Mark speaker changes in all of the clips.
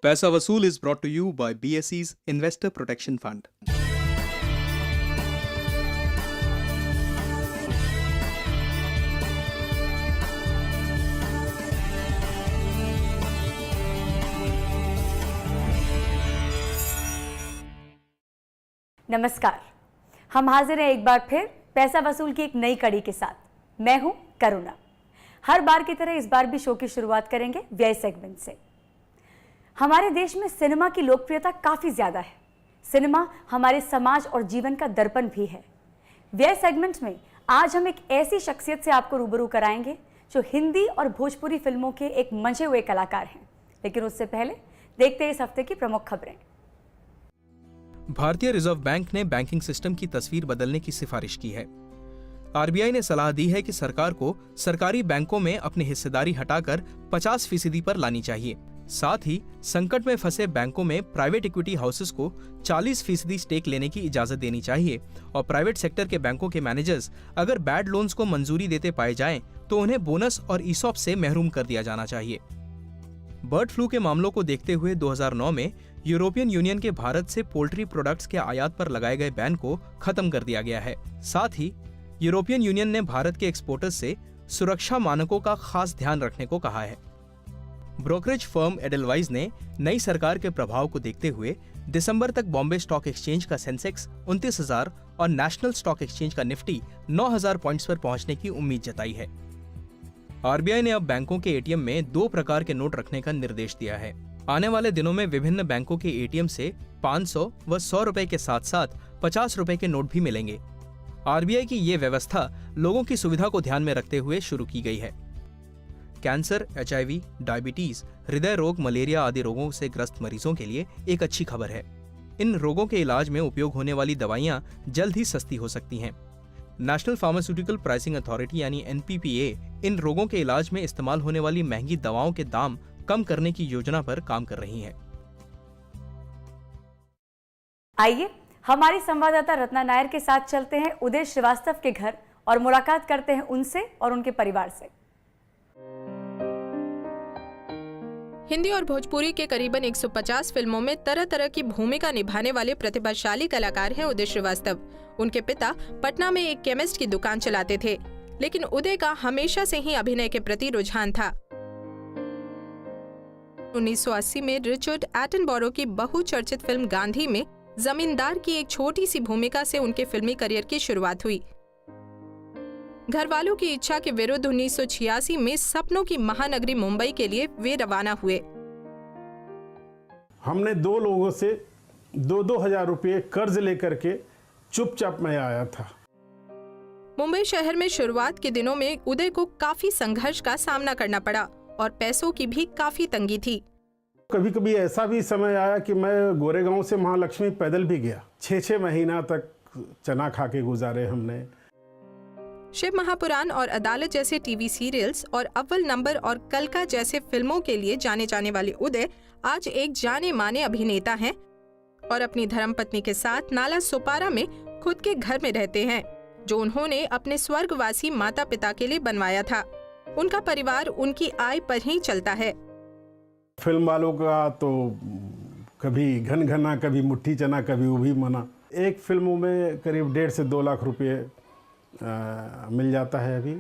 Speaker 1: पैसा वसूल is brought to you by BSE's Investor Protection Fund.
Speaker 2: नमस्कार, हम हाजिर हैं एक बार फिर पैसा वसूल की एक नई कड़ी के साथ। मैं हूं करुणा। हर बार की तरह इस बार भी शो की शुरुआत करेंगे व्यय सेगमेंट से। हमारे देश में सिनेमा की लोकप्रियता काफी ज्यादा है। सिनेमा हमारे समाज और जीवन का दर्पण भी है। व्यय सेगमेंट में आज हम एक ऐसी शख्सियत से आपको रूबरू कराएंगे जो हिंदी और भोजपुरी फिल्मों के एक मंचे हुए कलाकार हैं। लेकिन उससे पहले देखते हैं इस हफ्ते की प्रमुख खबरें।
Speaker 1: भारतीय रिजर्व बैंक ने बैंकिंग सिस्टम की तस्वीर बदलने की सिफारिश की है। आरबीआई ने सलाह दी है कि सरकार को सरकारी बैंकों में अपनी हिस्सेदारी हटाकर 50% पर लानी चाहिए। साथ ही संकट में फंसे बैंकों में प्राइवेट इक्विटी हाउसेस को 40% स्टेक लेने की इजाजत देनी चाहिए और प्राइवेट सेक्टर के बैंकों के मैनेजर्स अगर बैड लोन्स को मंजूरी देते पाए जाएं तो उन्हें बोनस और ईसॉप से महरूम कर दिया जाना चाहिए। बर्ड फ्लू के मामलों को देखते हुए 2009 में यूरोपियन यूनियन के भारत से पोल्ट्री प्रोडक्ट्स के आयात पर लगाए गए बैन को खत्म कर दिया गया है। साथ ही यूरोपियन यूनियन ने भारत के एक्सपोर्टर्स से सुरक्षा मानकों का खास ध्यान रखने को कहा है। ब्रोकरेज फर्म एडेलवाइज ने नई सरकार के प्रभाव को देखते हुए दिसंबर तक बॉम्बे स्टॉक एक्सचेंज का सेंसेक्स 29,000 और नेशनल स्टॉक एक्सचेंज का निफ्टी 9,000 पॉइंट्स पर पहुंचने की उम्मीद जताई है। आरबीआई ने अब बैंकों के एटीएम में 2 प्रकार के नोट रखने का निर्देश दिया है। आने वाले दिनों में विभिन्न बैंकों के एटीएम से 500 व 100 रुपए के साथ साथ 50 रुपए के नोट भी मिलेंगे। आरबीआई की ये व्यवस्था लोगों की सुविधा को ध्यान में रखते हुए शुरू की गई है। कैंसर, एचआईवी, डायबिटीज, हृदय रोग, मलेरिया आदि रोगों से ग्रस्त मरीजों के लिए एक अच्छी खबर है। इन रोगों के इलाज में उपयोग होने वाली दवाइयां जल्द ही सस्ती हो सकती हैं। नेशनल फार्मास्यूटिकल प्राइसिंग अथॉरिटी यानी एनपीपीए इन रोगों के इलाज में इस्तेमाल होने वाली महंगी दवाओं के दाम कम करने की योजना पर काम कर रही है।
Speaker 2: आइए हमारी संवाददाता रत्ना नायर के साथ चलते हैं उदय श्रीवास्तव के घर और मुलाकात करते हैं उनसे और उनके परिवार से।
Speaker 3: हिंदी और भोजपुरी के करीबन 150 फिल्मों में तरह तरह की भूमिका निभाने वाले प्रतिभाशाली कलाकार हैं उदय श्रीवास्तव। उनके पिता पटना में एक केमिस्ट की दुकान चलाते थे, लेकिन उदय का हमेशा से ही अभिनय के प्रति रुझान था। 1980 में रिचर्ड एटनबरो की बहुचर्चित फिल्म गांधी में जमींदार की एक छोटी सी भूमिका से उनके फिल्मी करियर की शुरुआत हुई। घरवालों की इच्छा के विरुद्ध 1986 में सपनों की महानगरी मुंबई के लिए वे रवाना हुए।
Speaker 4: हमने 2 लोगों से 2-2 हजार रुपये कर्ज लेकर के चुपचाप मैं आया था।
Speaker 3: मुंबई शहर में शुरुआत के दिनों में उदय को काफी संघर्ष का सामना करना पड़ा और पैसों की भी काफी तंगी थी।
Speaker 4: कभी कभी ऐसा भी समय आया कि मैं गोरेगांव से महालक्ष्मी पैदल भी गया। 6-6 महीना तक चना खा के गुजारे हमने।
Speaker 3: शिव महापुराण और अदालत जैसे टीवी सीरियल्स और अव्वल नंबर और कलका जैसे फिल्मों के लिए जाने जाने वाले उदय आज एक जाने माने अभिनेता हैं और अपनी धर्मपत्नी के साथ नाला सोपारा में खुद के घर में रहते हैं, जो उन्होंने अपने स्वर्गवासी माता पिता के लिए बनवाया था। उनका परिवार उनकी आय पर ही चलता है।
Speaker 4: फिल्म वालों का तो कभी घन घना, कभी मुट्ठी चना, कभी वो भी मना। एक फिल्मों में करीब 1.5 से 2 लाख रुपये मिल जाता है। अभी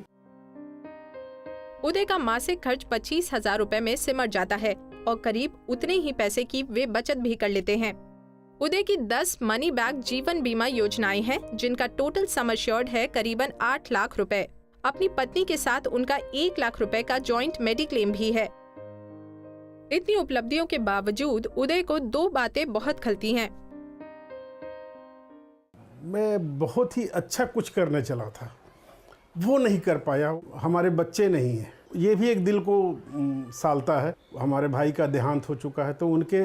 Speaker 3: उदय का मासिक खर्च 25,000 रुपए में सिमट जाता है और करीब उतने ही पैसे की वे बचत भी कर लेते हैं। उदय की 10 मनी बैक जीवन बीमा योजनाएं हैं, जिनका टोटल सम एश्योर्ड है करीबन 8 लाख रुपए। अपनी पत्नी के साथ उनका 1 लाख रुपए का जॉइंट मेडिक्लेम भी है। इतनी उपलब्धियों के बावजूद उदय को 2 बातें बहुत खलती हैं।
Speaker 4: मैं बहुत ही अच्छा कुछ करने चला था, वो नहीं कर पाया। हमारे बच्चे नहीं हैं, ये भी एक दिल को सालता है। हमारे भाई का देहांत हो चुका है, तो उनके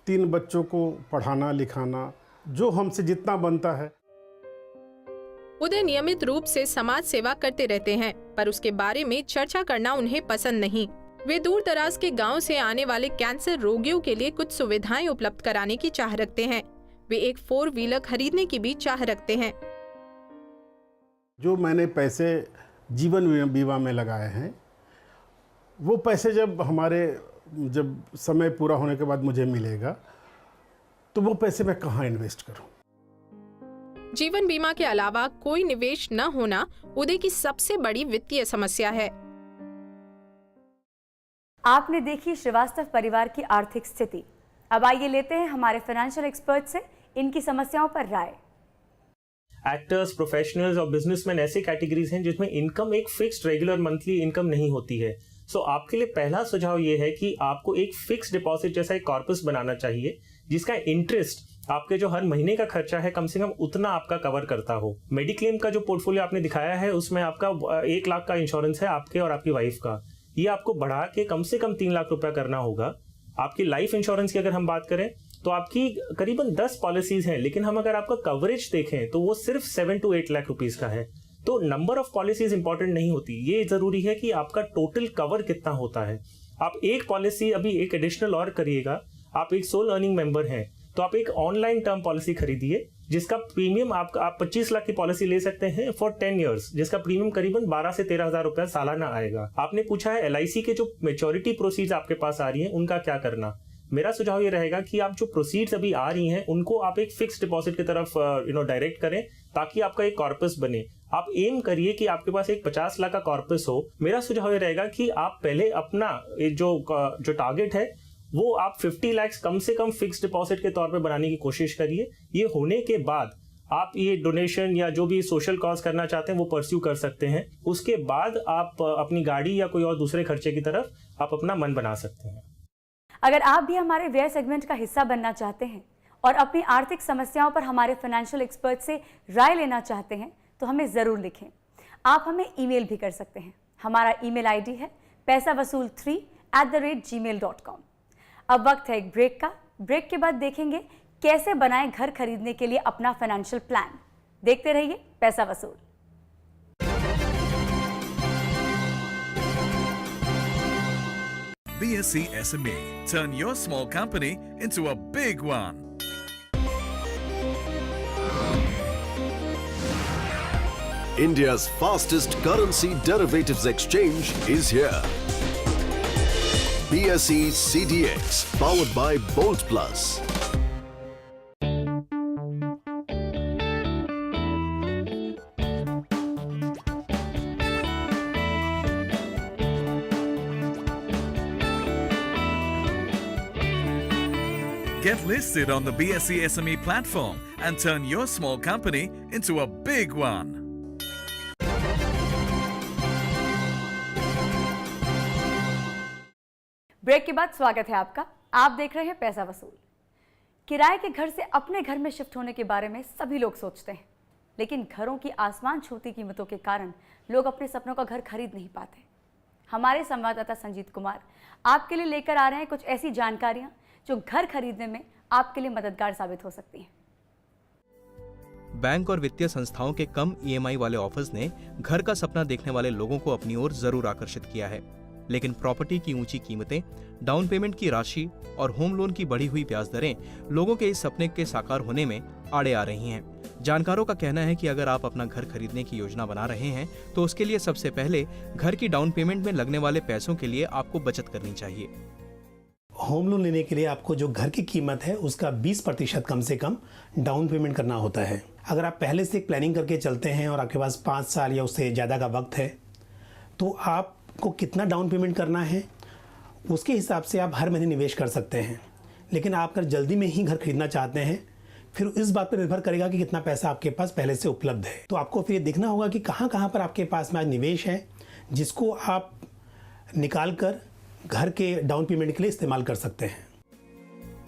Speaker 4: 3 बच्चों को पढ़ाना लिखाना जो हमसे जितना बनता है।
Speaker 3: उदय नियमित रूप से समाज सेवा करते रहते हैं, पर उसके बारे में चर्चा करना उन्हें पसंद नहीं। वे दूर दराज के गांव से आने वाले कैंसर रोगियों के लिए कुछ सुविधाएं उपलब्ध कराने की चाह रखते हैं। वे एक 4 व्हीलर खरीदने की भी चाह रखते हैं।
Speaker 4: जो मैंने पैसे जीवन बीमा में लगाए हैं, वो पैसे जब हमारे जब समय पूरा होने के बाद मुझे मिलेगा, तो वो पैसे मैं कहाँ इन्वेस्ट करूँ।
Speaker 3: जीवन बीमा के अलावा कोई निवेश न होना उदय की सबसे बड़ी वित्तीय समस्या है।
Speaker 2: आपने देखी श्रीवास्तव परिवार की आर्थिक स्थिति। अब आइए लेते हैं हमारे फाइनेंशियल एक्सपर्ट से इनकी समस्याओं पर राय।
Speaker 5: एक्टर्स, प्रोफेशनल्स और बिजनेसमैन ऐसे कैटेगरीज हैं जिसमें इनकम एक फिक्स्ड रेगुलर मंथली इनकम नहीं होती है। सो आपके लिए पहला सुझाव ये है कि आपको एक फिक्स डिपॉजिट जैसा एक कॉर्पस बनाना चाहिए जिसका इंटरेस्ट आपके जो हर महीने का खर्चा है कम से कम उतना आपका कवर करता हो। मेडिक्लेम का जो पोर्टफोलियो आपने दिखाया है उसमें आपका 1 लाख का इंश्योरेंस है आपके और आपकी वाइफ का। ये आपको बढ़ा के कम से कम 3 लाख रुपया करना होगा। आपकी लाइफ इंश्योरेंस की अगर हम बात करें तो आपकी करीबन 10 पॉलिसीज हैं, लेकिन हम अगर आपका कवरेज देखें तो वो सिर्फ 7 to 8 लाख रुपीज का है। तो नंबर ऑफ पॉलिसीज इंपॉर्टेंट नहीं होती, ये जरूरी है कि आपका टोटल कवर कितना होता है। आप एक पॉलिसी अभी एक एडिशनल और करिएगा, आप एक सोल अर्निंग मेंबर हैं तो आप एक ऑनलाइन टर्म पॉलिसी खरीदिए जिसका प्रीमियम आप 25 लाख की पॉलिसी ले सकते हैं फॉर 10 इयर्स, जिसका प्रीमियम करीबन 12 से 13 हजार रुपया सालाना आएगा। आपने पूछा है LIC के जो मेच्योरिटी प्रोसीड्स आपके पास आ रही हैं उनका क्या करना। मेरा सुझाव ये रहेगा कि आप जो प्रोसीड्स अभी आ रही हैं उनको आप एक फिक्स डिपॉजिट की तरफ डायरेक्ट करें ताकि आपका एक कॉर्पस बने। आप एम करिए कि आपके पास एक 50 लाख का कॉर्पस हो। मेरा सुझाव ये रहेगा कि आप पहले अपना जो टारगेट है वो आप 50 लाख कम से कम फिक्स डिपॉजिट के तौर पे बनाने की कोशिश करिए। ये होने के बाद आप ये डोनेशन या जो भी सोशल कॉज करना चाहते हैं वो परस्यू कर सकते हैं। उसके बाद आप अपनी गाड़ी या कोई और दूसरे खर्चे की तरफ आप अपना मन बना सकते हैं।
Speaker 2: अगर आप भी हमारे व्यय सेगमेंट का हिस्सा बनना चाहते हैं और अपनी आर्थिक समस्याओं पर हमारे फाइनेंशियल एक्सपर्ट से राय लेना चाहते हैं तो हमें ज़रूर लिखें। आप हमें ईमेल भी कर सकते हैं। हमारा ईमेल आईडी है paisavasool3@gmail.com। अब वक्त है एक ब्रेक का। ब्रेक के बाद देखेंगे कैसे बनाएं घर खरीदने के लिए अपना फाइनेंशियल प्लान। देखते रहिए पैसा वसूल।
Speaker 6: BSc SME. Turn your small company into a big one.
Speaker 7: India's fastest currency derivatives exchange is here. BSE CDX, powered by Bolt Plus.
Speaker 6: Get listed on the BSc SME platform and turn your small company into a big one.
Speaker 2: Break के बाद स्वागत है आपका। आप देख रहे हैं पैसा वसूल। किराए के घर से अपने घर में शिफ्ट होने के बारे में सभी लोग सोचते हैं, लेकिन घरों की आसमान छूती कीमतों के कारण लोग अपने सपनों का घर खरीद नहीं पाते। हमारे संवाददाता संजीत कुमार आपके लिए लेकर आ रहे हैं कुछ ऐसी जानकारियां जो घर खरीदने में आपके लिए मददगार साबित हो सकती हैं।
Speaker 1: बैंक और वित्तीय संस्थाओं के कम EMI वाले ऑफर्स ने घर का सपना देखने वाले लोगों को अपनी ओर जरूर आकर्षित किया है, लेकिन प्रॉपर्टी की ऊंची कीमतें, डाउन पेमेंट की राशि और होम लोन की बढ़ी हुई ब्याज दरें लोगों के इस सपने के साकार होने में आड़े आ रही हैं। जानकारों का कहना है कि अगर आप अपना घर खरीदने की योजना बना रहे हैं तो उसके लिए सबसे पहले घर की डाउन पेमेंट में लगने वाले पैसों के लिए आपको बचत करनी चाहिए।
Speaker 8: होम लोन लेने के लिए आपको जो घर की कीमत है उसका 20% कम से कम डाउन पेमेंट करना होता है। अगर आप पहले से एक प्लानिंग करके चलते हैं और आपके पास 5 साल या उससे ज़्यादा का वक्त है तो आपको कितना डाउन पेमेंट करना है उसके हिसाब से आप हर महीने निवेश कर सकते हैं। लेकिन आप अगर जल्दी में ही घर खरीदना चाहते हैं फिर इस बात पर निर्भर करेगा कि कितना पैसा आपके पास पहले से उपलब्ध है। तो आपको फिर ये देखना होगा कि कहाँ कहाँ पर आपके पास में आज निवेश है जिसको आप निकाल कर घर के डाउन पेमेंट के लिए इस्तेमाल कर सकते हैं।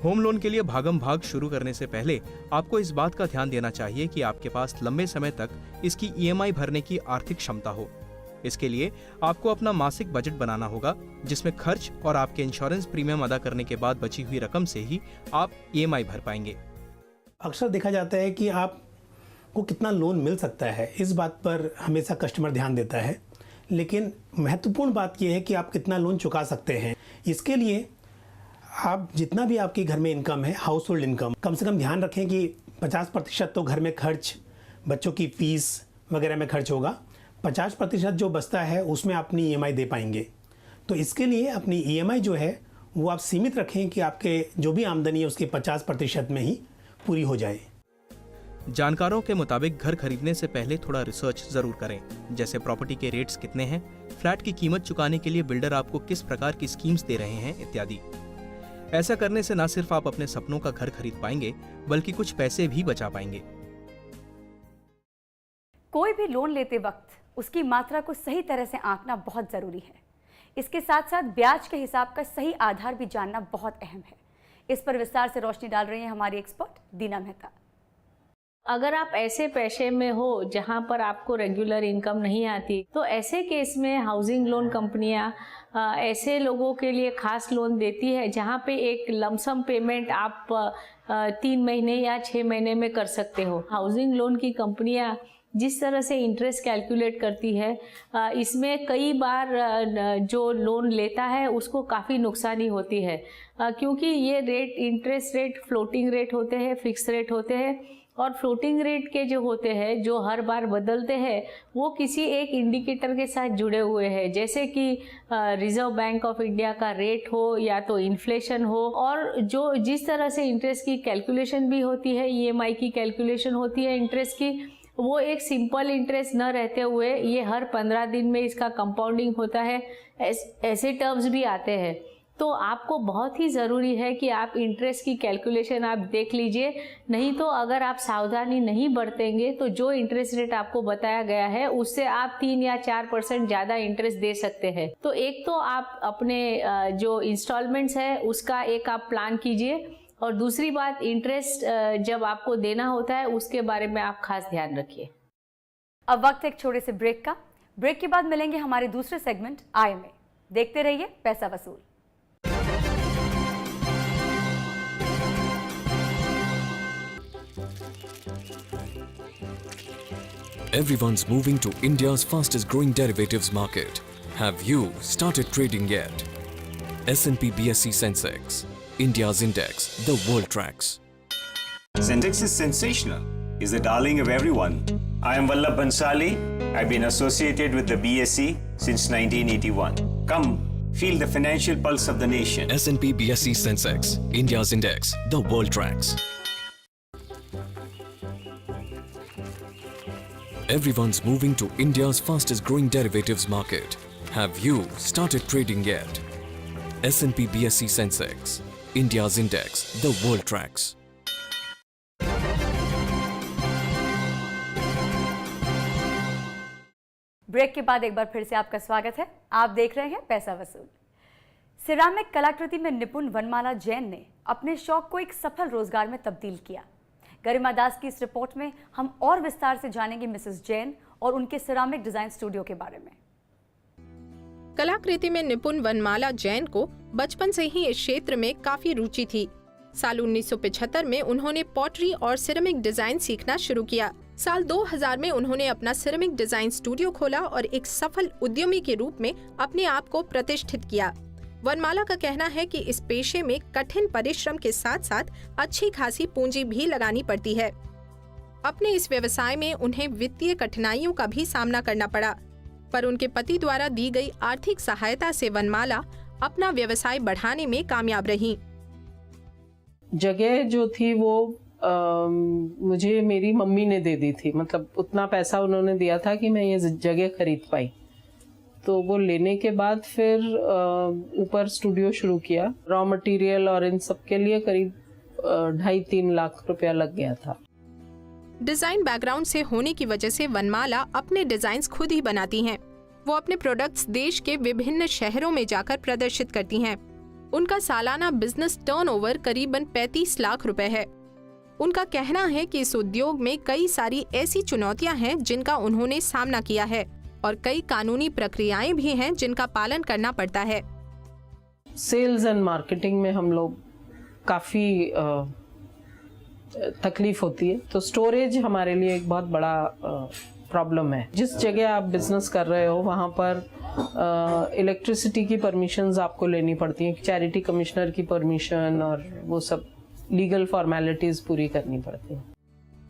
Speaker 1: होम लोन के लिए भागम भाग शुरू करने से पहले आपको इस बात का ध्यान देना चाहिए कि आपके पास लंबे समय तक इसकी EMI भरने की आर्थिक क्षमता हो। इसके लिए आपको अपना मासिक बजट बनाना होगा जिसमें खर्च और आपके इंश्योरेंस प्रीमियम अदा करने के बाद बची हुई रकम से ही आप EMI भर पाएंगे।
Speaker 8: अक्सर देखा जाता है कि आपको कितना लोन मिल सकता है, इस बात पर हमेशा कस्टमर ध्यान देता है, लेकिन महत्वपूर्ण बात यह है कि आप कितना लोन चुका सकते हैं। इसके लिए आप जितना भी आपके घर में इनकम है, हाउस होल्ड इनकम, कम से कम ध्यान रखें कि 50% तो घर में खर्च, बच्चों की फीस वगैरह में खर्च होगा। 50% जो बचता है उसमें अपनी EMI दे पाएंगे। तो इसके लिए अपनी EMI जो है वो आप सीमित रखें कि आपके जो भी आमदनी है उसके 50% में ही पूरी हो जाए।
Speaker 1: जानकारों के मुताबिक घर खरीदने से पहले थोड़ा रिसर्च जरूर करें, जैसे प्रॉपर्टी के रेट्स कितने हैं, फ्लैट की कीमत चुकाने के लिए बिल्डर आपको किस प्रकार की स्कीम्स दे रहे हैं इत्यादि। ऐसा करने से न सिर्फ आप अपने सपनों का घर खरीद पाएंगे बल्कि कुछ पैसे भी बचा पाएंगे।
Speaker 2: कोई भी लोन लेते वक्त उसकी मात्रा को सही तरह से आंकना बहुत जरूरी है। इसके साथ साथ ब्याज के हिसाब का सही आधार भी जानना बहुत अहम है। इस पर विस्तार से रोशनी डाल रही है हमारी एक्सपर्ट दीना मेहता।
Speaker 9: अगर आप ऐसे पेशे में हो जहां पर आपको रेगुलर इनकम नहीं आती, तो ऐसे केस में हाउसिंग लोन कंपनियां ऐसे लोगों के लिए खास लोन देती है जहां पे एक लमसम पेमेंट आप 3 महीने या 6 महीने में कर सकते हो। हाउसिंग लोन की कंपनियां जिस तरह से इंटरेस्ट कैलकुलेट करती है, इसमें कई बार जो लोन लेता है उसको काफ़ी नुकसानी होती है, क्योंकि ये rate, interest rate floating rate होते हैं, फिक्स रेट होते हैं। और फ्लोटिंग रेट के जो होते हैं, जो हर बार बदलते हैं, वो किसी एक इंडिकेटर के साथ जुड़े हुए हैं, जैसे कि रिजर्व बैंक ऑफ इंडिया का रेट हो या तो इन्फ्लेशन हो। और जो जिस तरह से इंटरेस्ट की कैलकुलेशन भी होती है, EMI की कैलकुलेशन होती है इंटरेस्ट की, वो एक सिंपल इंटरेस्ट न रहते हुए ये हर 15 दिन में इसका कंपाउंडिंग होता है, ऐसे टर्म्स भी आते हैं। तो आपको बहुत ही ज़रूरी है कि आप इंटरेस्ट की कैलकुलेशन आप देख लीजिए, नहीं तो अगर आप सावधानी नहीं बरतेंगे तो जो इंटरेस्ट रेट आपको बताया गया है उससे आप 3 या 4% ज़्यादा इंटरेस्ट दे सकते हैं। तो एक तो आप अपने जो इंस्टॉलमेंट्स है उसका एक आप प्लान कीजिए, और दूसरी बात, इंटरेस्ट जब आपको देना होता है उसके बारे में आप खास ध्यान रखिए।
Speaker 2: अब वक्त एक छोटे से ब्रेक का। ब्रेक के बाद मिलेंगे हमारे दूसरे सेगमेंट आय में। देखते रहिए पैसा वसूल।
Speaker 10: Everyone's moving to India's fastest growing derivatives market. Have you started trading yet? S&P BSE Sensex, India's index, the world tracks.
Speaker 11: Sensex is sensational. Is the darling of everyone. I am Vallabh Bansali. I've been associated with the BSE since 1981. Come, feel the financial pulse of the nation.
Speaker 10: S&P BSE Sensex, India's index, the world tracks. Everyone's moving to India's fastest growing derivatives market. Have you started trading yet? S&P BSE Sensex, India's index, the world tracks.
Speaker 2: Break के बाद एक बार फिर से आपका स्वागत है। आप देख रहे हैं पैसा वसूल। सिरामिक कलाकृति में निपुण वनमाला जैन ने अपने शौक को एक सफल रोजगार में तब्दील किया। गरिमा दास की इस रिपोर्ट में हम और विस्तार से जानेंगे मिसेस जैन और उनके सिरामिक डिजाइन स्टूडियो के बारे में।
Speaker 3: कलाकृति में निपुण वनमाला जैन को बचपन से ही इस क्षेत्र में काफी रुचि थी। साल 1975 में उन्होंने पॉटरी और सिरेमिक डिजाइन सीखना शुरू किया। साल 2000 में उन्होंने अपना सिरेमिक डिजाइन स्टूडियो खोला और एक सफल उद्यमी के रूप में अपने आप को प्रतिष्ठित किया। वनमाला का कहना है कि इस पेशे में कठिन परिश्रम के साथ साथ अच्छी खासी पूंजी भी लगानी पड़ती है। अपने इस व्यवसाय में उन्हें वित्तीय कठिनाइयों का भी सामना करना पड़ा, पर उनके पति द्वारा दी गई आर्थिक सहायता से वनमाला अपना व्यवसाय बढ़ाने में कामयाब रही।
Speaker 12: जगह जो थी वो मुझे मेरी मम्मी ने दे दी थी, मतलब उतना पैसा उन्होंने दिया था कि मैं ये जगह खरीद पाई। तो वो लेने के बाद फिर ऊपर स्टूडियो शुरू किया। रॉ मटेरियल और इन सब के लिए करीब 2.5-3 लाख रुपया लग गया था।
Speaker 3: डिजाइन बैकग्राउंड से होने की वजह से वनमाला अपने डिजाइन्स खुद ही बनाती हैं। वो अपने प्रोडक्ट्स देश के विभिन्न शहरों में जाकर प्रदर्शित करती हैं। उनका सालाना बिजनेस टर्नओवर करीबन 35 लाख रुपए है। उनका कहना है कि इस उद्योग में कई सारी ऐसी चुनौतियां हैं जिनका उन्होंने सामना किया है और कई कानूनी प्रक्रियाएं भी हैं जिनका पालन करना पड़ता है।
Speaker 12: सेल्स एंड मार्केटिंग में हम लोग काफ़ी तकलीफ होती है, तो स्टोरेज हमारे लिए एक बहुत बड़ा प्रॉब्लम है। जिस जगह आप बिजनेस कर रहे हो वहाँ पर इलेक्ट्रिसिटी की परमिशंस आपको लेनी पड़ती हैं, चैरिटी कमिश्नर की परमिशन और वो सब लीगल फॉर्मेलिटीज पूरी करनी पड़ती हैं।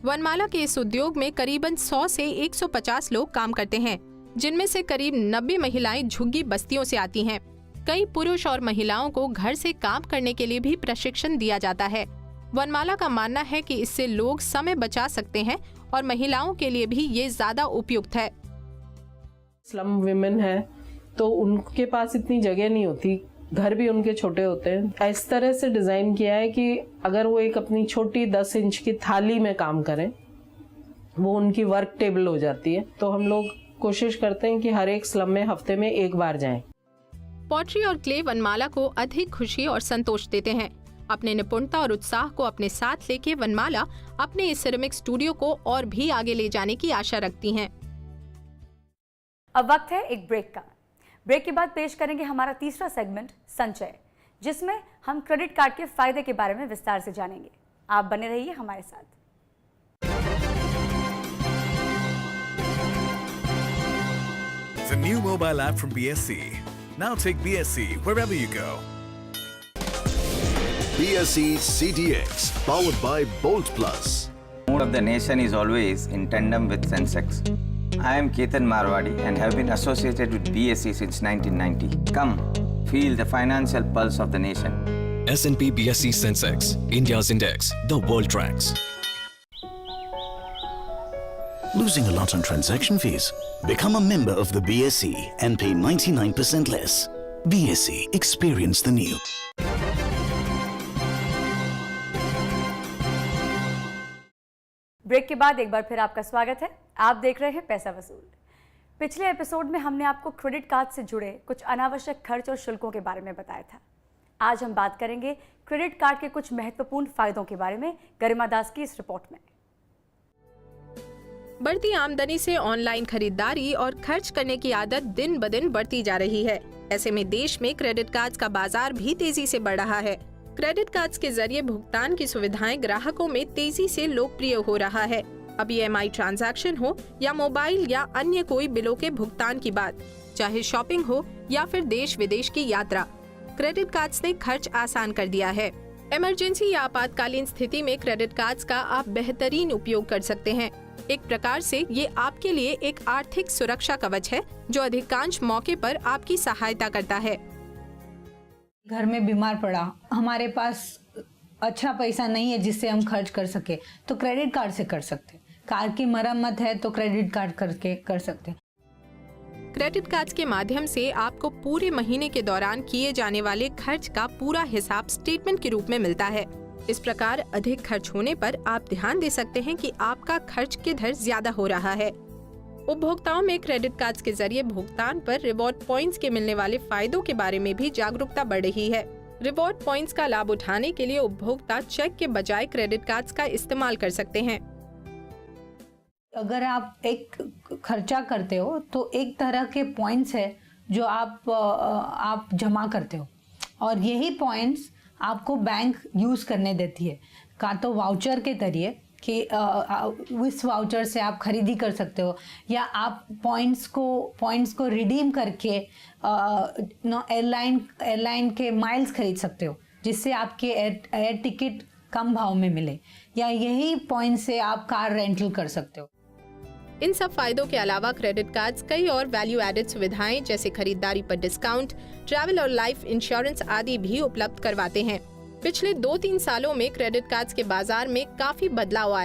Speaker 3: वनमाला के इस उद्योग में करीबन 100 से 150 लोग काम करते हैं, जिनमें से करीब 90 महिलाएं झुग्गी बस्तियों से आती हैं। कई पुरुष और महिलाओं को घर से काम करने के लिए भी प्रशिक्षण दिया जाता है। वनमाला का मानना है कि इससे लोग समय बचा सकते हैं और महिलाओं के लिए भी ये ज्यादा उपयुक्त है।
Speaker 12: स्लम विमेन है तो उनके पास इतनी जगह नहीं होती, घर भी उनके छोटे होते हैं। इस तरह से डिज़ाइन किया है कि अगर वो एक अपनी छोटी 10 इंच की थाली में काम करें, वो उनकी वर्क टेबल हो जाती है। तो हम लोग कोशिश करते हैं कि हर एक स्लम में हफ्ते में एक बार जाएं।
Speaker 3: पॉटरी और क्ले वनमाला को अधिक खुशी और संतोष देते हैं। अपने निपुणता और उत्साह को अपने साथ लेके वनमाला अपने इस सिरेमिक स्टूडियो को और भी आगे ले जाने की आशा रखती हैं।
Speaker 2: अब वक्त है एक ब्रेक का। ब्रेक के बाद पेश करेंगे हमारा तीसरा सेगमेंट संचय, जिसमें हम क्रेडिट कार्ड के फायदे के बारे में विस्तार से जानेंगे। आप बने रहिए हमारे साथ।
Speaker 6: The new mobile app from BSC. Now take BSC wherever you go.
Speaker 7: BSE CDX, powered by Bolt Plus.
Speaker 13: Mood of the nation is always in tandem with Sensex. I am Ketan Marwadi and have been associated with BSE since 1990. Come, feel the financial pulse of the nation.
Speaker 10: S&P BSE Sensex, India's index, the world tracks.
Speaker 14: Losing a lot on transaction fees? Become a member of the BSE and pay 99% less. BSE, experience the new.
Speaker 2: Break के बाद एक बार फिर आपका स्वागत है। आप देख रहे हैं पैसा वसूल। पिछले एपिसोड में हमने आपको क्रेडिट कार्ड से जुड़े कुछ अनावश्यक खर्च और शुल्कों के बारे में बताया था। आज हम बात करेंगे क्रेडिट कार्ड के कुछ महत्वपूर्ण फायदों के बारे में गरिमा दास की इस रिपोर्ट में।
Speaker 3: बढ़ती आमदनी से ऑनलाइन खरीदारी और खर्च करने की आदत दिन ब दिन बढ़ती जा रही है। ऐसे में देश में क्रेडिट कार्ड्स का बाजार भी तेजी से बढ़ रहा है। क्रेडिट कार्ड्स के जरिए भुगतान की सुविधाएं ग्राहकों में तेजी से लोकप्रिय हो रहा है। अब EMI ट्रांजैक्शन हो या मोबाइल या अन्य कोई बिलों के भुगतान की बात, चाहे शॉपिंग हो या फिर देश विदेश की यात्रा, क्रेडिट कार्ड्स ने खर्च आसान कर दिया है। इमरजेंसी या आपातकालीन स्थिति में क्रेडिट कार्ड्स का आप बेहतरीन उपयोग कर सकते हैं। एक प्रकार से ये आपके लिए एक आर्थिक सुरक्षा कवच है जो अधिकांश मौके पर आपकी सहायता करता है।
Speaker 15: घर में बीमार पड़ा, हमारे पास अच्छा पैसा नहीं है जिससे हम खर्च कर सके, तो क्रेडिट कार्ड से कर सकते। कार की मरम्मत है तो क्रेडिट कार्ड करके कर सकते।
Speaker 3: क्रेडिट कार्ड्स के माध्यम से आपको पूरे महीने के दौरान किए जाने वाले खर्च का पूरा हिसाब स्टेटमेंट के रूप में मिलता है। इस प्रकार अधिक खर्च होने पर आप ध्यान दे सकते हैं कि आपका खर्च किधर ज्यादा हो रहा है। उपभोक्ताओं में क्रेडिट कार्ड्स के जरिए भुगतान पर रिवॉर्ड पॉइंट्स के मिलने वाले फायदों के बारे में भी जागरूकता बढ़ रही है। रिवॉर्ड पॉइंट्स का लाभ उठाने के लिए उपभोक्ता चेक के बजाय क्रेडिट कार्ड्स का इस्तेमाल कर सकते हैं।
Speaker 15: अगर आप एक खर्चा करते हो तो एक तरह के पॉइंट्स है जो आप जमा करते हो, और यही पॉइंट्स आपको बैंक यूज करने देती है, का तो वाउचर के जरिए कि उस वाउचर से आप खरीदी कर सकते हो, या आप पॉइंट्स को रिडीम करके एयरलाइन के माइल्स खरीद सकते हो, जिससे आपके एयर टिकट कम भाव में मिले, या यही पॉइंट से आप कार रेंटल कर सकते हो।
Speaker 3: इन सब फायदों के अलावा क्रेडिट कार्ड्स कई और वैल्यू एडेड सुविधाएं जैसे खरीदारी पर डिस्काउंट, ट्रैवल और लाइफ इंश्योरेंस आदि भी उपलब्ध करवाते हैं। पिछले 2-3 सालों में क्रेडिट कार्ड्स के बाजार में काफी बदलाव आया